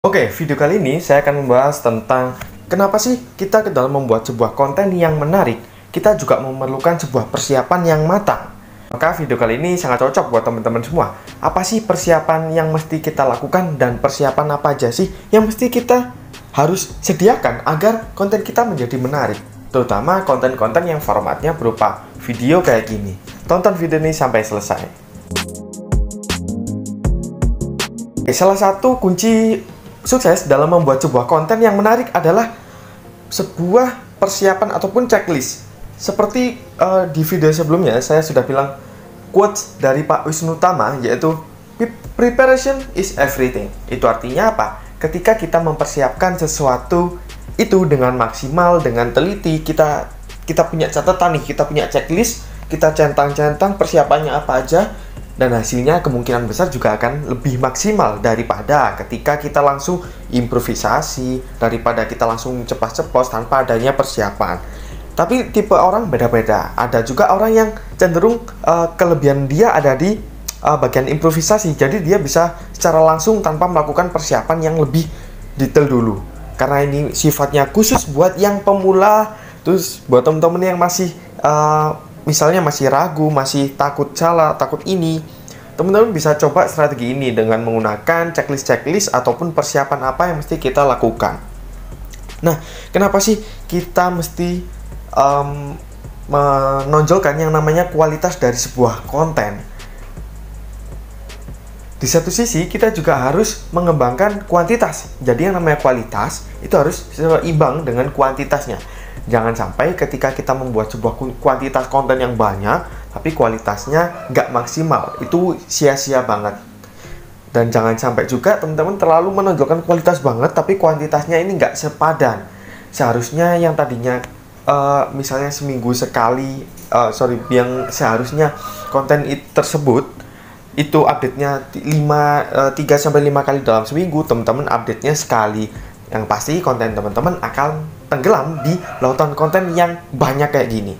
Oke, video kali ini saya akan membahas tentang kenapa sih kita dalam membuat sebuah konten yang menarik, kita juga memerlukan sebuah persiapan yang matang. Maka video kali ini sangat cocok buat teman-teman semua. Apa sih persiapan yang mesti kita lakukan dan persiapan apa aja sih yang mesti kita harus sediakan agar konten kita menjadi menarik? Terutama konten-konten yang formatnya berupa video kayak gini. Tonton video ini sampai selesai. Salah satu kunci sukses dalam membuat sebuah konten yang menarik adalah sebuah persiapan ataupun checklist. Seperti di video sebelumnya saya sudah bilang quotes dari Pak Wisnu Tama, yaitu preparation is everything. Itu artinya apa? Ketika kita mempersiapkan sesuatu itu dengan maksimal, dengan teliti, kita punya catatan nih, kita punya checklist, kita centang-centang persiapannya apa aja, dan hasilnya kemungkinan besar juga akan lebih maksimal daripada ketika kita langsung improvisasi, daripada kita langsung ceplos-ceplos tanpa adanya persiapan. Tapi tipe orang beda-beda. Ada juga orang yang cenderung kelebihan dia ada di bagian improvisasi. Jadi dia bisa secara langsung tanpa melakukan persiapan yang lebih detail dulu. Karena ini sifatnya khusus buat yang pemula. Terus buat teman-teman yang masih misalnya masih ragu, masih takut salah, takut ini, teman-teman bisa coba strategi ini dengan menggunakan checklist ataupun persiapan apa yang mesti kita lakukan. Nah, kenapa sih kita mesti menonjolkan yang namanya kualitas dari sebuah konten? Di satu sisi, kita juga harus mengembangkan kuantitas. Jadi yang namanya kualitas itu harus seimbang dengan kuantitasnya. Jangan sampai ketika kita membuat sebuah kuantitas konten yang banyak, tapi kualitasnya nggak maksimal. Itu sia-sia banget. Dan jangan sampai juga teman-teman terlalu menonjolkan kualitas banget, tapi kuantitasnya ini nggak sepadan. Seharusnya yang tadinya misalnya seminggu sekali, yang seharusnya konten tersebut itu update-nya 3-5 kali dalam seminggu, teman-teman update-nya sekali. Yang pasti konten teman-teman akan tenggelam di lautan konten yang banyak kayak gini.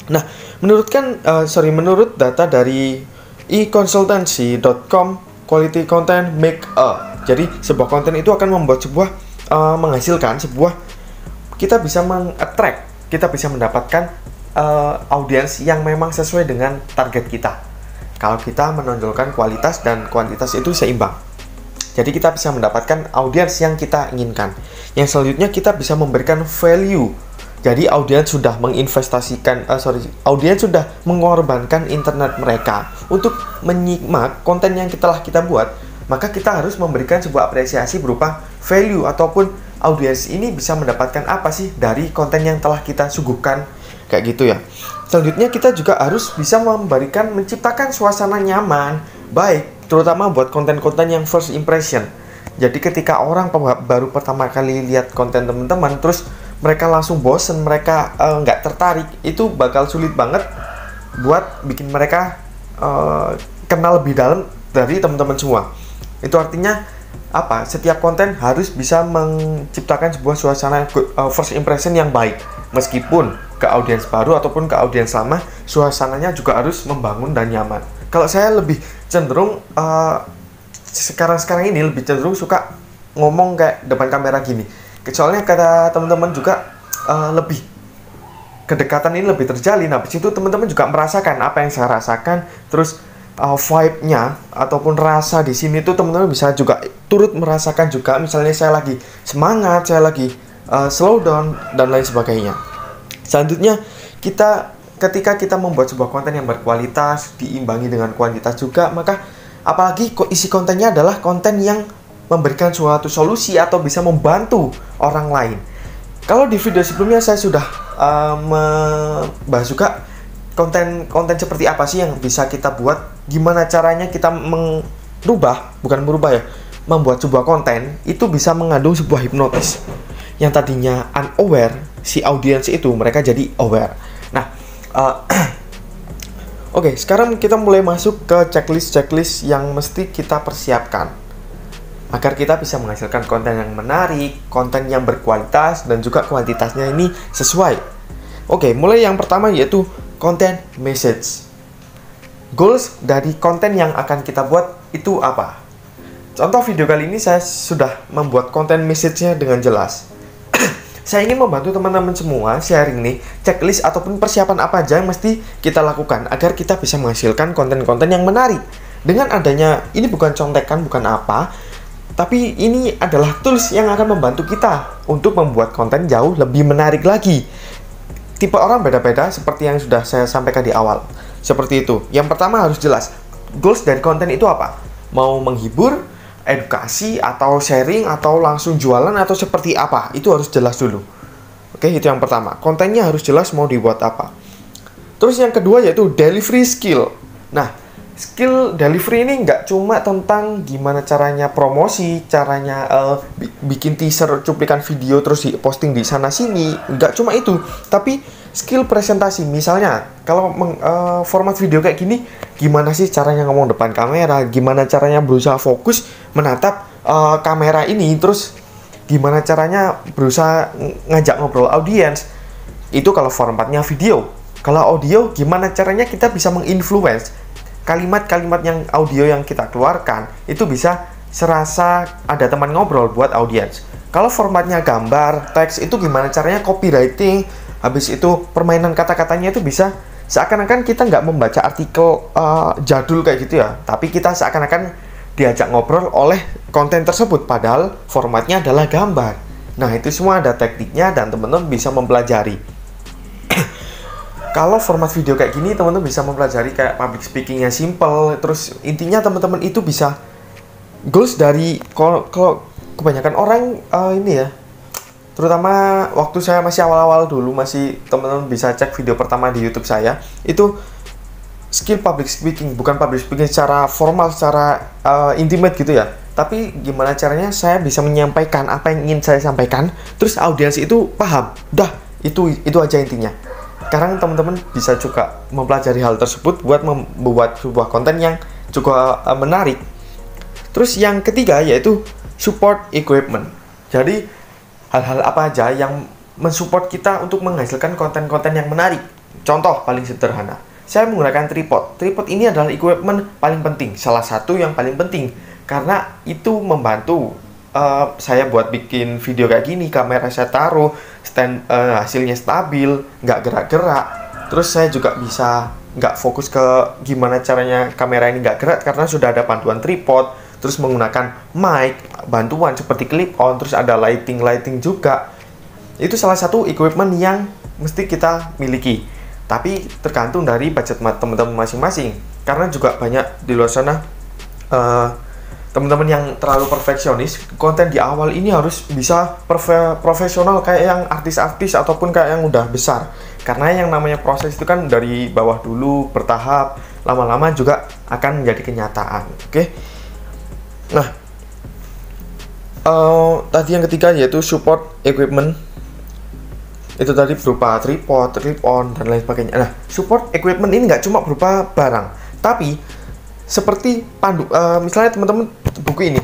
Nah, menurut data dari econsultancy.com, quality content make a. Jadi sebuah konten itu akan membuat menghasilkan sebuah, kita bisa meng-attract, kita bisa mendapatkan audiens yang memang sesuai dengan target kita. Kalau kita menonjolkan kualitas dan kuantitas itu seimbang. Jadi kita bisa mendapatkan audiens yang kita inginkan. Yang selanjutnya kita bisa memberikan value. Jadi audiens sudah audiens sudah mengorbankan internet mereka untuk menyimak konten yang telah kita buat. Maka kita harus memberikan sebuah apresiasi berupa value, ataupun audiens ini bisa mendapatkan apa sih dari konten yang telah kita suguhkan, kayak gitu ya. Selanjutnya kita juga harus bisa menciptakan suasana nyaman, baik, terutama buat konten-konten yang first impression. Jadi ketika orang baru pertama kali lihat konten teman-teman, terus mereka langsung bosen, mereka nggak tertarik, itu bakal sulit banget buat bikin mereka kenal lebih dalam dari teman-teman semua. Itu artinya apa? Setiap konten harus bisa menciptakan sebuah suasana first impression yang baik. Meskipun ke audiens baru ataupun ke audiens lama, suasananya juga harus membangun dan nyaman. Kalau saya lebih cenderung sekarang ini lebih cenderung suka ngomong kayak depan kamera gini. Soalnya kata teman-teman juga lebih kedekatan ini lebih terjalin. Habis itu teman-teman juga merasakan apa yang saya rasakan, terus vibe-nya ataupun rasa di sini tuh teman-teman bisa juga turut merasakan juga. Misalnya saya lagi semangat, saya lagi slow down dan lain sebagainya. Selanjutnya ketika kita membuat sebuah konten yang berkualitas diimbangi dengan kuantitas juga, maka apalagi isi kontennya adalah konten yang memberikan suatu solusi atau bisa membantu orang lain. Kalau di video sebelumnya saya sudah membahas juga konten seperti apa sih yang bisa kita buat, gimana caranya kita membuat sebuah konten itu bisa mengandung sebuah hipnotis. Yang tadinya unaware, si audiens itu mereka jadi aware. Nah, oke, sekarang kita mulai masuk ke checklist yang mesti kita persiapkan agar kita bisa menghasilkan konten yang menarik, konten yang berkualitas, dan juga kuantitasnya ini sesuai. Oke, mulai yang pertama yaitu content message. Goals dari konten yang akan kita buat itu apa? Contoh video kali ini saya sudah membuat konten message-nya dengan jelas. Saya ingin membantu teman-teman semua sharing nih checklist ataupun persiapan apa aja yang mesti kita lakukan agar kita bisa menghasilkan konten-konten yang menarik. Dengan adanya, ini bukan contekan, bukan apa, tapi ini adalah tools yang akan membantu kita untuk membuat konten jauh lebih menarik lagi. Tipe orang beda-beda seperti yang sudah saya sampaikan di awal. Seperti itu. Yang pertama harus jelas, goals dari konten itu apa? Mau menghibur, edukasi, atau sharing, atau langsung jualan, atau seperti apa? Itu harus jelas dulu. Oke, itu yang pertama. Kontennya harus jelas mau dibuat apa. Terus yang kedua yaitu delivery skill. Nah, skill delivery ini nggak cuma tentang gimana caranya promosi, caranya bikin teaser, cuplikan video, terus posting di sana-sini. Nggak cuma itu, tapi skill presentasi. Misalnya, kalau format video kayak gini, gimana sih caranya ngomong depan kamera, gimana caranya berusaha fokus menatap kamera ini, terus gimana caranya berusaha ngajak ngobrol audiens. Itu kalau formatnya video. Kalau audio, gimana caranya kita bisa menginfluence kalimat-kalimat yang audio yang kita keluarkan, itu bisa serasa ada teman ngobrol buat audiens. Kalau formatnya gambar, teks, itu gimana caranya copywriting, habis itu permainan kata-katanya itu bisa seakan-akan kita nggak membaca artikel jadul kayak gitu ya, tapi kita seakan-akan diajak ngobrol oleh konten tersebut, padahal formatnya adalah gambar. Nah, itu semua ada tekniknya dan teman-teman bisa mempelajari. Kalau format video kayak gini, teman-teman bisa mempelajari kayak public speaking-nya simple, terus intinya teman-teman itu bisa goals dari kalau kebanyakan orang ini ya, terutama waktu saya masih awal-awal dulu, masih teman-teman bisa cek video pertama di YouTube saya, itu skill public speaking, bukan public speaking secara formal, secara intimate gitu ya, tapi gimana caranya saya bisa menyampaikan apa yang ingin saya sampaikan, terus audiens itu paham. Udah, itu aja intinya. Sekarang teman-teman bisa juga mempelajari hal tersebut buat membuat sebuah konten yang juga menarik. Terus yang ketiga yaitu support equipment. Jadi hal-hal apa aja yang mensupport kita untuk menghasilkan konten-konten yang menarik. Contoh paling sederhana, saya menggunakan tripod. Tripod ini adalah equipment paling penting, salah satu yang paling penting, karena itu membantu saya buat bikin video kayak gini. Kamera saya taruh, hasilnya stabil, nggak gerak-gerak. Terus saya juga bisa nggak fokus ke gimana caranya kamera ini nggak gerak, karena sudah ada panduan tripod. Terus menggunakan mic, bantuan seperti clip on, terus ada lighting juga. Itu salah satu equipment yang mesti kita miliki. Tapi tergantung dari budget teman-teman masing-masing. Karena juga banyak di luar sana teman-teman yang terlalu perfeksionis. Konten di awal ini harus bisa profesional kayak yang artis-artis ataupun kayak yang udah besar. Karena yang namanya proses itu kan dari bawah dulu, bertahap, lama-lama juga akan menjadi kenyataan. Oke. Nah, tadi yang ketiga yaitu support equipment. Itu tadi berupa tripod, trip on, dan lain sebagainya. Nah, support equipment ini nggak cuma berupa barang, tapi seperti misalnya teman-teman buku ini,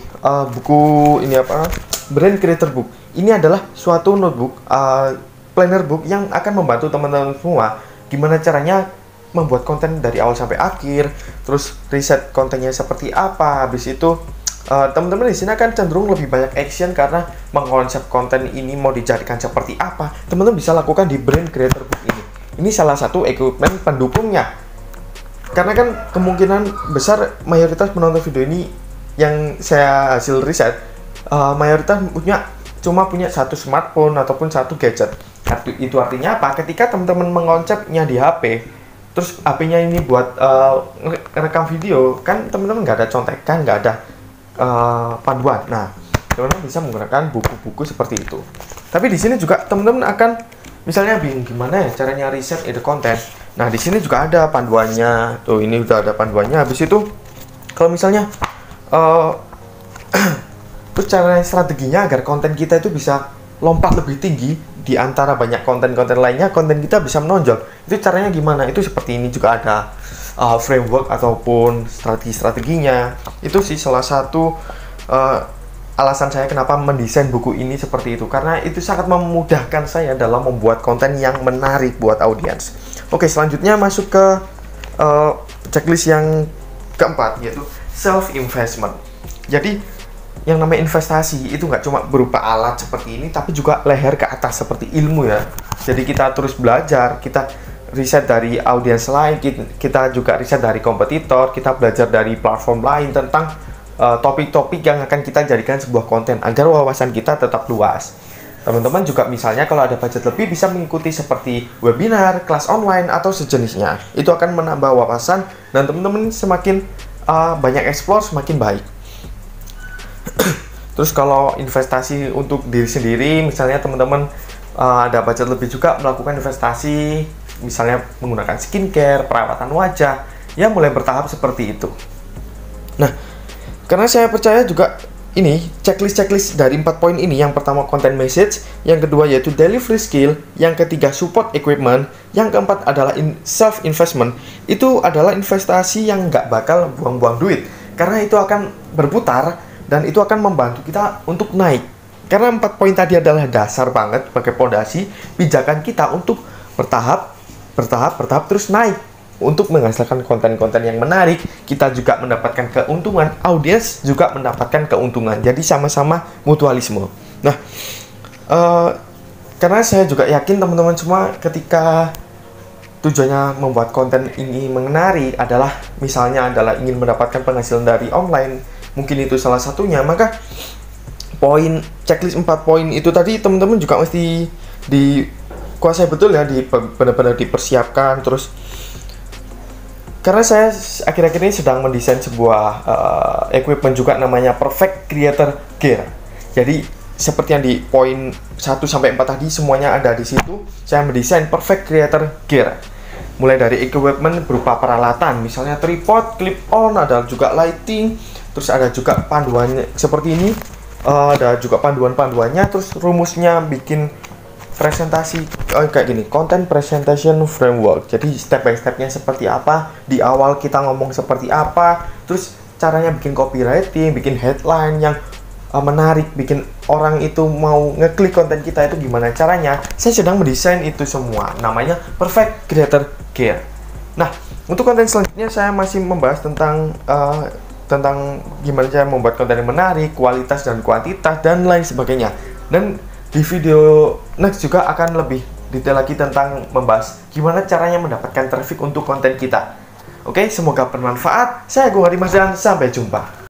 Brand Creator Book. Ini adalah suatu notebook, planner book yang akan membantu teman-teman semua gimana caranya membuat konten dari awal sampai akhir, terus riset kontennya seperti apa. Habis itu teman-teman di sini akan cenderung lebih banyak action karena mengkonsep konten ini mau dijadikan seperti apa. Teman-teman bisa lakukan di Brand Creator Book ini. Ini salah satu equipment pendukungnya. Karena kan kemungkinan besar mayoritas penonton video ini yang saya hasil riset, mayoritas cuma punya satu smartphone ataupun satu gadget. Itu artinya apa? Ketika teman-teman mengkonsepnya di HP, terus HP-nya ini buat rekam video, kan teman-teman nggak ada contekan, nggak ada panduan. Nah, teman-teman bisa menggunakan buku-buku seperti itu. Tapi di sini juga teman-teman akan misalnya bingung gimana ya caranya riset ide konten. Nah, di sini juga ada panduannya. Tuh, ini udah ada panduannya. Habis itu, kalau misalnya terus cara strateginya agar konten kita itu bisa lompat lebih tinggi di antara banyak konten-konten lainnya, konten kita bisa menonjol. Itu caranya gimana? Itu seperti ini juga ada framework ataupun strategi-strateginya. Itu sih salah satu alasan saya kenapa mendesain buku ini seperti itu, karena itu sangat memudahkan saya dalam membuat konten yang menarik buat audiens. Oke, selanjutnya masuk ke checklist yang keempat, yaitu self investment. Jadi yang namanya investasi itu nggak cuma berupa alat seperti ini, tapi juga leher ke atas seperti ilmu ya. Jadi kita terus belajar, kita riset dari audiens lain, kita juga riset dari kompetitor, kita belajar dari platform lain tentang topik-topik yang akan kita jadikan sebuah konten agar wawasan kita tetap luas. Teman-teman juga misalnya kalau ada budget lebih bisa mengikuti seperti webinar, kelas online, atau sejenisnya. Itu akan menambah wawasan dan teman-teman semakin banyak explore semakin baik. Terus kalau investasi untuk diri sendiri, misalnya teman-teman ada budget lebih juga melakukan investasi, misalnya menggunakan skincare, perawatan wajah, ya mulai bertahap seperti itu. Nah, karena saya percaya juga ini checklist dari 4 poin ini, yang pertama content message, yang kedua yaitu delivery skill, yang ketiga support equipment, yang keempat adalah self investment. Itu adalah investasi yang nggak bakal buang-buang duit, karena itu akan berputar dan itu akan membantu kita untuk naik. Karena 4 poin tadi adalah dasar banget sebagai fondasi pijakan kita untuk bertahap terus naik untuk menghasilkan konten-konten yang menarik. Kita juga mendapatkan keuntungan, audiens juga mendapatkan keuntungan. Jadi sama-sama mutualisme. Nah, karena saya juga yakin teman-teman semua ketika tujuannya membuat konten ini menarik adalah misalnya adalah ingin mendapatkan penghasilan dari online, mungkin itu salah satunya, maka poin checklist 4 poin itu tadi teman-teman juga mesti dikuasai betul ya, benar-benar dipersiapkan terus. Karena saya akhir-akhir ini sedang mendesain sebuah equipment juga namanya Perfect Creator Gear. Jadi seperti yang di poin 1 sampai 4 tadi semuanya ada di situ. Saya mendesain Perfect Creator Gear. Mulai dari equipment berupa peralatan, misalnya tripod, clip on, ada juga lighting, terus ada juga panduannya seperti ini, ada juga panduannya, terus rumusnya bikin presentasi kayak gini, content presentation framework. Jadi step by stepnya seperti apa, di awal kita ngomong seperti apa, terus caranya bikin copywriting, bikin headline yang menarik, bikin orang itu mau ngeklik konten kita itu gimana caranya. Saya sedang mendesain itu semua, namanya Perfect Creator Gear. Nah, untuk konten selanjutnya saya masih membahas tentang gimana cara membuat konten yang menarik, kualitas dan kuantitas, dan lain sebagainya. Dan di video next juga akan lebih detail lagi tentang membahas gimana caranya mendapatkan traffic untuk konten kita. Oke, semoga bermanfaat. Saya Gung Hadi Mas dan sampai jumpa.